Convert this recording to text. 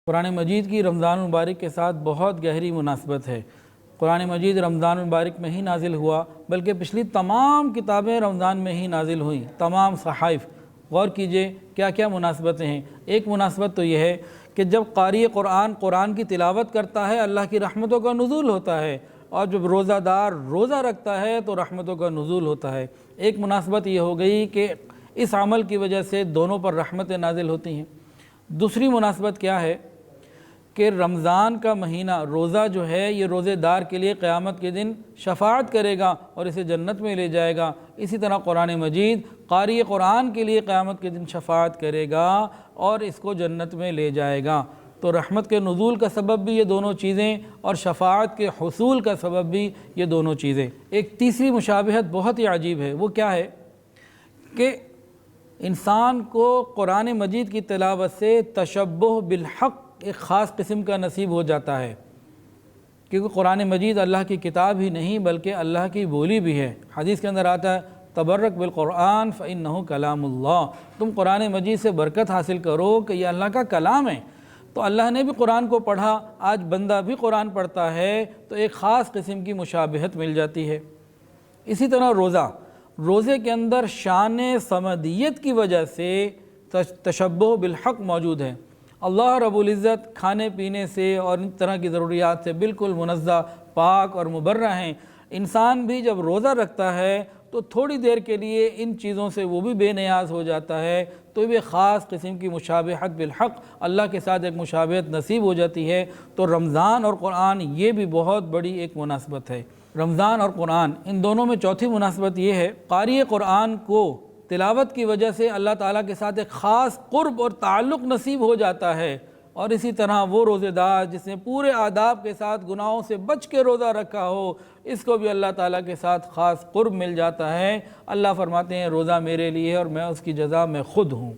قرآن مجید کی رمضان المبارک کے ساتھ بہت گہری مناسبت ہے۔ قرآن مجید رمضان المبارک میں ہی نازل ہوا، بلکہ پچھلی تمام کتابیں رمضان میں ہی نازل ہوئیں، تمام صحائف۔ غور کیجئے کیا کیا مناسبتیں ہیں۔ ایک مناسبت تو یہ ہے کہ جب قاری قرآن کی تلاوت کرتا ہے اللہ کی رحمتوں کا نزول ہوتا ہے، اور جب روزہ دار روزہ رکھتا ہے تو رحمتوں کا نزول ہوتا ہے۔ ایک مناسبت یہ ہو گئی کہ اس عمل کی وجہ سے دونوں پر رحمتیں نازل ہوتی ہیں۔ دوسری مناسبت کیا ہے کہ رمضان کا مہینہ روزہ جو ہے یہ روزے دار کے لیے قیامت کے دن شفاعت کرے گا اور اسے جنت میں لے جائے گا۔ اسی طرح قرآن مجید قاری قرآن کے لیے قیامت کے دن شفاعت کرے گا اور اس کو جنت میں لے جائے گا۔ تو رحمت کے نزول کا سبب بھی یہ دونوں چیزیں اور شفاعت کے حصول کا سبب بھی یہ دونوں چیزیں۔ ایک تیسری مشابہت بہت ہی عجیب ہے، وہ کیا ہے کہ انسان کو قرآن مجید کی تلاوت سے تشبہ بالحق ایک خاص قسم کا نصیب ہو جاتا ہے، کیونکہ قرآن مجید اللہ کی کتاب ہی نہیں بلکہ اللہ کی بولی بھی ہے۔ حدیث کے اندر آتا ہے تبرک بالقرآن فإنہ کلام اللہ، تم قرآن مجید سے برکت حاصل کرو کہ یہ اللہ کا کلام ہے۔ تو اللہ نے بھی قرآن کو پڑھا، آج بندہ بھی قرآن پڑھتا ہے تو ایک خاص قسم کی مشابہت مل جاتی ہے۔ اسی طرح روزے کے اندر شان صمدیت کی وجہ سے تشبہ بالحق موجود ہے۔ اللہ رب العزت کھانے پینے سے اور ان طرح کی ضروریات سے بالکل منزہ، پاک اور مبرہ ہیں۔ انسان بھی جب روزہ رکھتا ہے تو تھوڑی دیر کے لیے ان چیزوں سے وہ بھی بے نیاز ہو جاتا ہے، تو یہ خاص قسم کی مشابہت بالحق اللہ کے ساتھ ایک مشابہت نصیب ہو جاتی ہے۔ تو رمضان اور قرآن یہ بھی بہت بڑی ایک مناسبت ہے۔ رمضان اور قرآن ان دونوں میں چوتھی مناسبت یہ ہے، قاری قرآن کو تلاوت کی وجہ سے اللہ تعالیٰ کے ساتھ ایک خاص قرب اور تعلق نصیب ہو جاتا ہے، اور اسی طرح وہ روزے دار جس نے پورے آداب کے ساتھ گناہوں سے بچ کے روزہ رکھا ہو، اس کو بھی اللہ تعالیٰ کے ساتھ خاص قرب مل جاتا ہے۔ اللہ فرماتے ہیں روزہ میرے لیے اور میں اس کی جزا میں خود ہوں۔